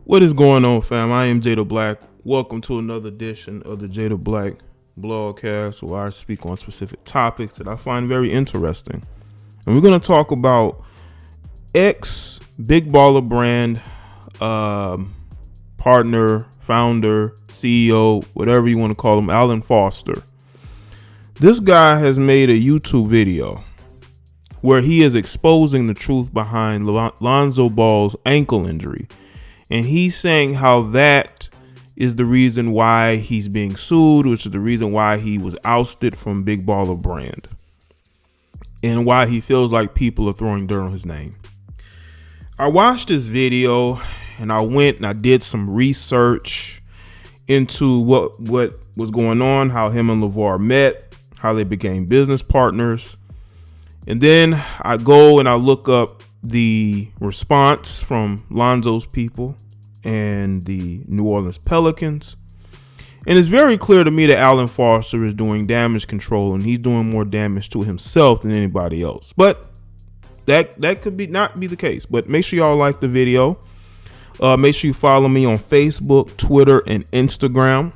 What is going on, fam? I am Jaye Black. Welcome to another edition of the Jaye Black blogcast, where I speak on specific topics that I find very interesting. And we're going to talk about ex Big Baller brand partner, founder, CEO, whatever you want to call him, Alan Foster. This guy has made a YouTube video where he is exposing the truth behind Lonzo Ball's ankle injury. And he's saying how that is the reason why he's being sued, which is the reason why he was ousted from Big Baller brand, and why he feels like people are throwing dirt on his name. I watched this video and I went and I did some research into what was going on, how him and Lavar met, how they became business partners. And then I go and I look up the response from Lonzo's people and the New Orleans Pelicans. And it's very clear to me that Alan Foster is doing damage control, and he's doing more damage to himself than anybody else. But that could not be the case. But make sure y'all like the video. Make sure you follow me on Facebook, Twitter, and Instagram.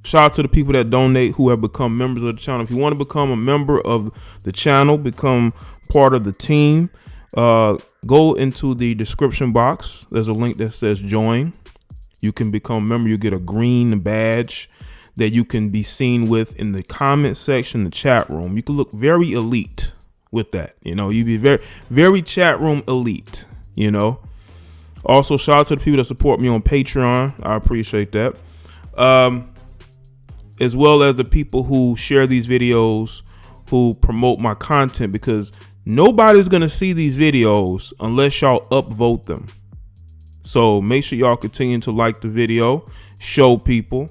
Shout out to the people that donate who have become members of the channel. If you want to become a member of the channel, become part of the team, go into the description box. There's a link that says join. You can become a member. You get a green badge that you can be seen with in the comment section, the chat room. You can look very elite with that. You know, you'd be very, very chat room elite, you know. Also, shout out to the people that support me on Patreon. I appreciate that. As well as the people who share these videos, who promote my content, because nobody's going to see these videos unless y'all upvote them. So make sure y'all continue to like the video, show people,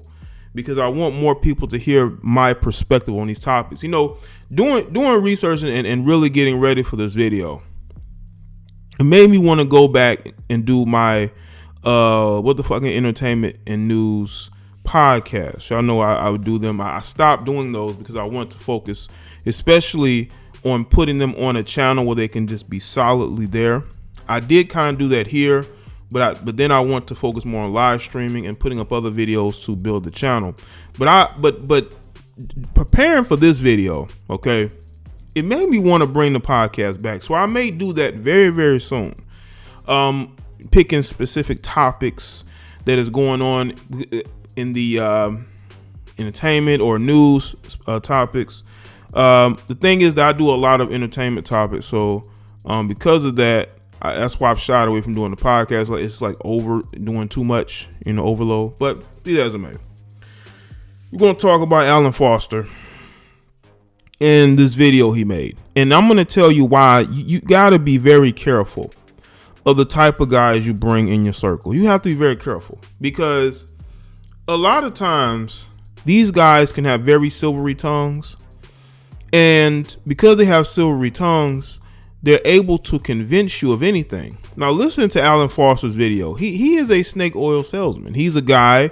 because I want more people to hear my perspective on these topics. You know, doing research and really getting ready for this video, it made me want to go back and do my what the fucking entertainment and news podcast. Y'all know I would do them. I stopped doing those because I want to focus especially on putting them on a channel where they can just be solidly there. I did kind of do that here, but then I want to focus more on live streaming and putting up other videos to build the channel. But preparing for this video, okay, it made me want to bring the podcast back. So I may do that very, very soon. Picking specific topics that is going on in the entertainment or news topics. The thing is that I do a lot of entertainment topics, so because of that, that's why I've shied away from doing the podcast. Like, it's like doing too much, you know, overload. But be that as it may, we're gonna talk about Alan Foster in this video he made, and I'm gonna tell you why you gotta be very careful of the type of guys you bring in your circle. You have to be very careful, because a lot of times these guys can have very silvery tongues, and because they have silvery tongues, they're able to convince you of anything. Now listen to Alan Foster's video. He is a snake oil salesman. He's a guy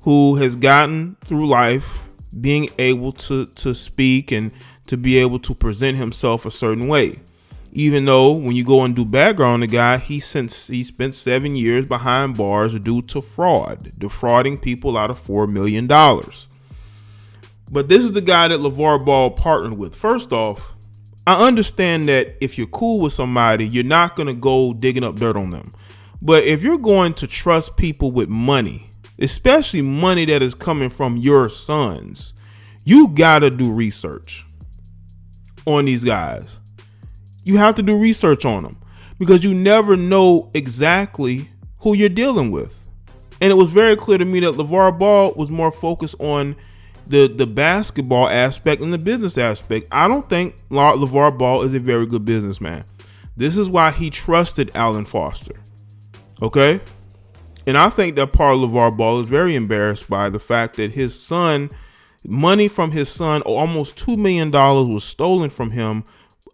who has gotten through life being able to speak and to be able to present himself a certain way. Even though when you go and do background, the guy, he spent 7 years behind bars due to fraud, defrauding people out of $4 million. But this is the guy that Lavar Ball partnered with. First off, I understand that if you're cool with somebody, you're not going to go digging up dirt on them. But if you're going to trust people with money, especially money that is coming from your sons, you got to do research on these guys. You have to do research on them, because you never know exactly who you're dealing with. And it was very clear to me that Lavar Ball was more focused on the basketball aspect and the business aspect. I don't think Lavar Ball is a very good businessman. This is why he trusted Alan Foster. Okay? And I think that part of Lavar Ball is very embarrassed by the fact that his son, money from his son, almost $2 million was stolen from him,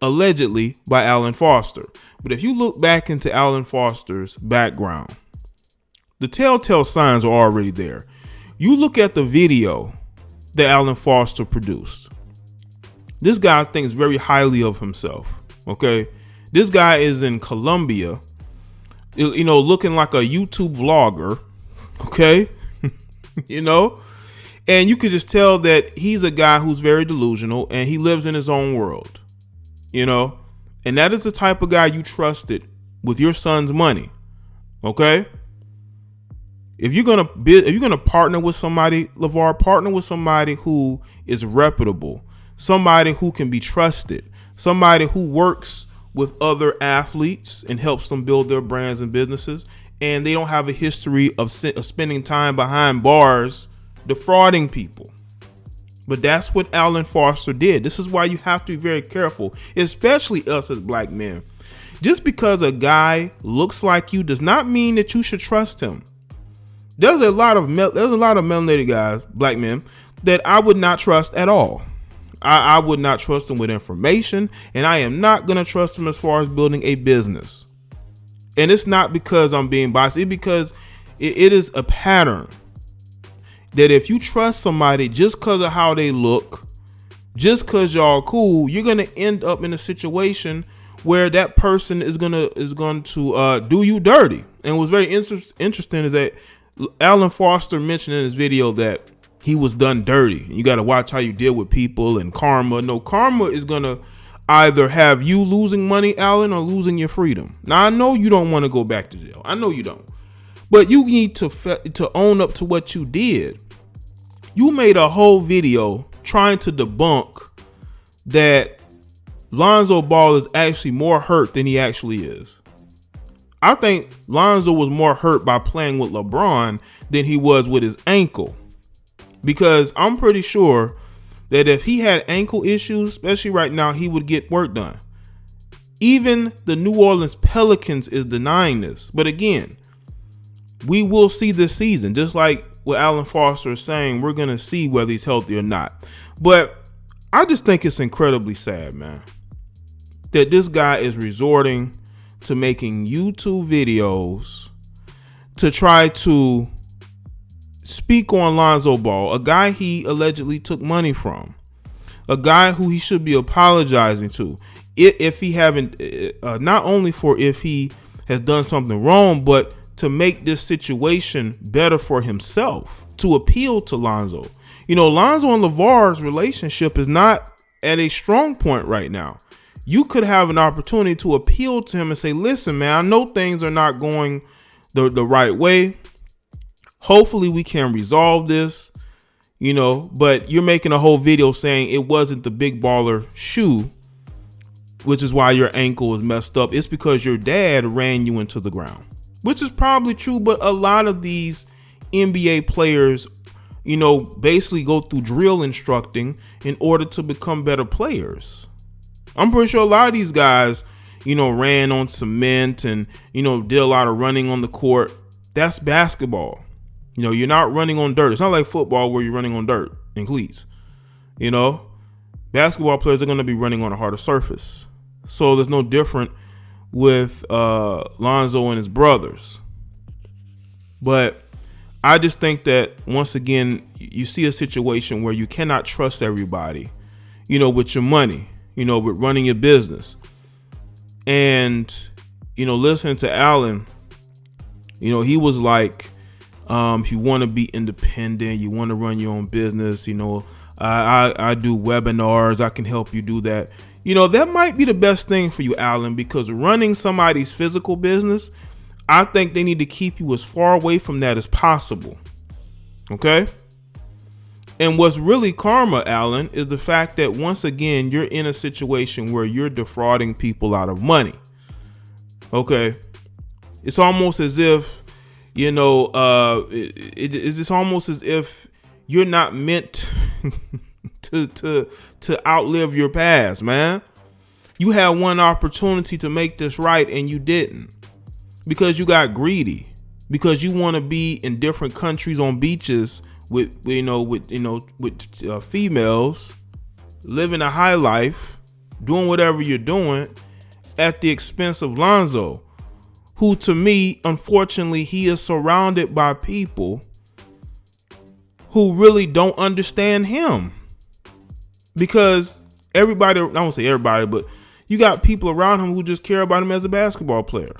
allegedly, by Alan Foster. But if you look back into Alan Foster's background, the telltale signs are already there. You look at the video that Alan Foster produced. This guy thinks very highly of himself. Okay, this guy is in Colombia you know, looking like a YouTube vlogger. Okay. You know, and you could just tell that he's a guy who's very delusional and he lives in his own world, you know, and that is the type of guy you trusted with your son's money. Okay. If you're gonna partner with somebody, Lavar, partner with somebody who is reputable, somebody who can be trusted, somebody who works with other athletes and helps them build their brands and businesses, and they don't have a history of spending time behind bars defrauding people. But that's what Alan Foster did. This is why you have to be very careful, especially us as black men. Just because a guy looks like you does not mean that you should trust him. There's a lot of melanated guys, black men, that I would not trust at all. I would not trust them with information, and I am not going to trust them as far as building a business. And it's not because I'm being biased. It's because it is a pattern that if you trust somebody just because of how they look, just because y'all cool, you're going to end up in a situation where that person is going to do you dirty. And what's very interesting is that Alan Foster mentioned in his video that he was done dirty. You got to watch how you deal with people and karma. No, karma is going to either have you losing money, Alan, or losing your freedom. Now, I know you don't want to go back to jail. I know you don't. But you need to own up to what you did. You made a whole video trying to debunk that Lonzo Ball is actually more hurt than he actually is. I think Lonzo was more hurt by playing with LeBron than he was with his ankle. Because I'm pretty sure that if he had ankle issues, especially right now, he would get work done. Even the New Orleans Pelicans is denying this. But again, we will see this season. Just like what Alan Foster is saying, we're going to see whether he's healthy or not. But I just think it's incredibly sad, man, that this guy is resorting to making YouTube videos to try to speak on Lonzo Ball, a guy he allegedly took money from, a guy who he should be apologizing to, if he haven't, not only for if he has done something wrong, but to make this situation better for himself, to appeal to Lonzo. You know, Lonzo and Lavar's relationship is not at a strong point right now. You could have an opportunity to appeal to him and say, listen, man, I know things are not going the right way. Hopefully we can resolve this, you know, but you're making a whole video saying it wasn't the big baller shoe, which is why your ankle was messed up. It's because your dad ran you into the ground, which is probably true. But a lot of these NBA players, you know, basically go through drill instructing in order to become better players. I'm pretty sure a lot of these guys, you know, ran on cement and, you know, did a lot of running on the court. That's basketball. You know, you're not running on dirt. It's not like football where you're running on dirt and cleats. You know, basketball players are going to be running on a harder surface. So there's no different with Lonzo and his brothers. But I just think that, once again, you see a situation where you cannot trust everybody, you know, with your money, you know, with running your business. And, you know, listening to Alan, you know, he was like, if you want to be independent, you want to run your own business, you know, I do webinars, I can help you do that. You know, that might be the best thing for you, Alan, because running somebody's physical business, I think they need to keep you as far away from that as possible. Okay. And what's really karma, Alan, is the fact that, once again, you're in a situation where you're defrauding people out of money. Okay. It's almost as if, you know, it's almost as if you're not meant to outlive your past, man. You had one opportunity to make this right and you didn't, because you got greedy, because you want to be in different countries on beaches with females, living a high life, doing whatever you're doing at the expense of Lonzo, who, to me, unfortunately, he is surrounded by people who really don't understand him. Because everybody, I won't say everybody, but you got people around him who just care about him as a basketball player.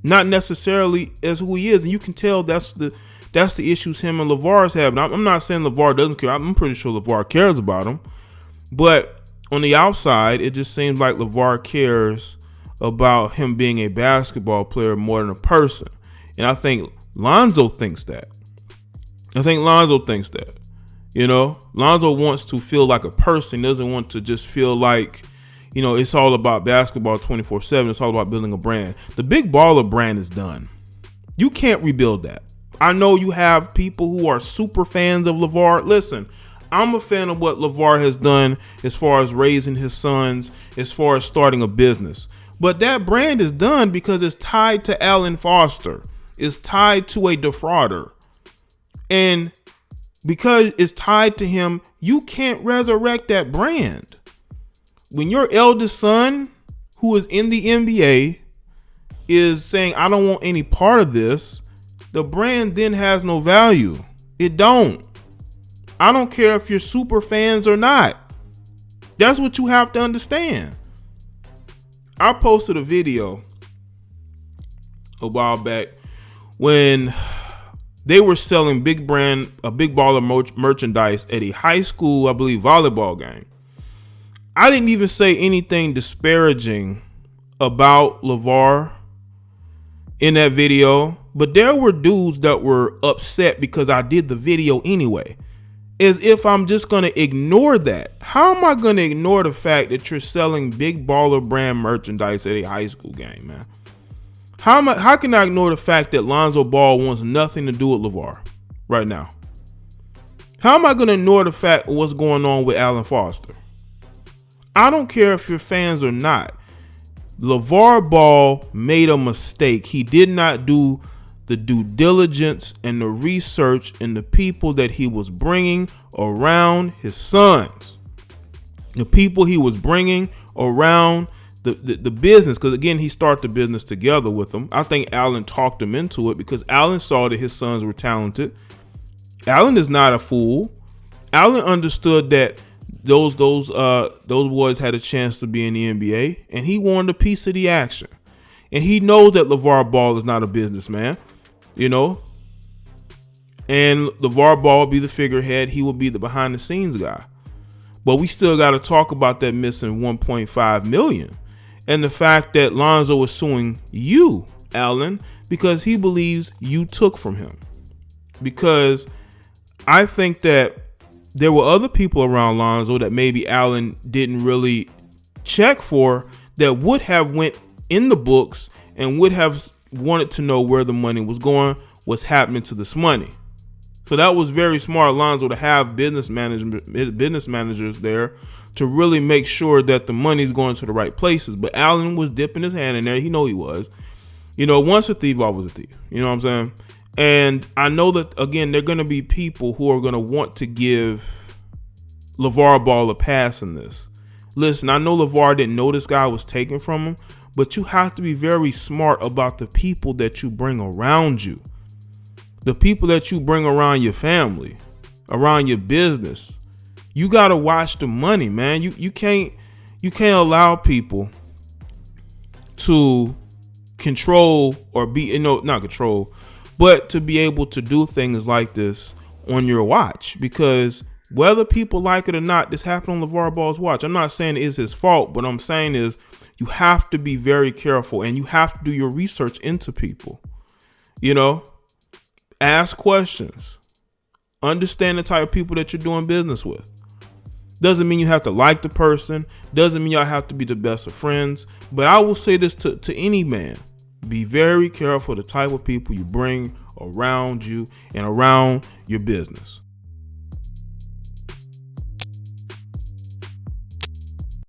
not necessarily as who he is. And you can tell that's the issues him and Lavar's having. I'm not saying Lavar doesn't care. I'm pretty sure Lavar cares about him. But on the outside, it just seems like Lavar cares about him being a basketball player more than a person. And I think Lonzo thinks that. You know, Lonzo wants to feel like a person, doesn't want to just feel like, you know, it's all about basketball 24/7. It's all about building a brand. The Big Baller brand is done. You can't rebuild that. I know you have people who are super fans of Lavar. Listen, I'm a fan of what Lavar has done as far as raising his sons, as far as starting a business. But that brand is done because it's tied to Alan Foster. It's tied to a defrauder. And because it's tied to him, you can't resurrect that brand. When your eldest son, who is in the NBA, is saying, I don't want any part of this, the brand then has no value. It don't. I don't care if you're super fans or not. That's what you have to understand. I posted a video a while back when they were selling big baller merchandise at a high school, I believe, volleyball game. I didn't even say anything disparaging about Lavar in that video, but there were dudes that were upset because I did the video anyway. As if I'm just going to ignore that. How am I going to ignore the fact that you're selling big baller brand merchandise at a high school game, man? How can I ignore the fact that Lonzo Ball wants nothing to do with Lavar right now? How am I going to ignore the fact of what's going on with Alan Foster? I don't care if you're fans or not. LeVar Ball made a mistake. He did not do the due diligence and the research and the people that he was bringing around his sons. The people he was bringing around the business. Because again, he started the business together with them. I think Alan talked him into it because Alan saw that his sons were talented. Alan is not a fool. Alan understood that those boys had a chance to be in the NBA, and he wanted a piece of the action. And he knows that LeVar Ball is not a businessman, you know. And LeVar Ball will be the figurehead. He will be the behind the scenes guy. But we still got to talk about that missing 1.5 million. And the fact that Lonzo is suing you, Alan, because he believes you took from him. Because I think that there were other people around Lonzo that maybe Alan didn't really check for that would have went in the books and would have wanted to know where the money was going, what's happening to this money. So that was very smart, Lonzo, to have business managers there to really make sure that the money's going to the right places. But Alan was dipping his hand in there. He know he was. You know, once a thief, always a thief. You know what I'm saying? And I know that, again, there are going to be people who are going to want to give LeVar Ball a pass in this. Listen, I know LeVar didn't know this guy was taken from him, but you have to be very smart about the people that you bring around you. The people that you bring around your family, around your business. You got to watch the money, man. You can't allow people to control or be, not control, but to be able to do things like this on your watch, because whether people like it or not, this happened on LeVar Ball's watch. I'm not saying it is his fault. What I'm saying is you have to be very careful and you have to do your research into people. You know, ask questions, understand the type of people that you're doing business with. Doesn't mean you have to like the person. Doesn't mean y'all have to be the best of friends. But I will say this to any man. Be very careful the type of people you bring around you and around your business.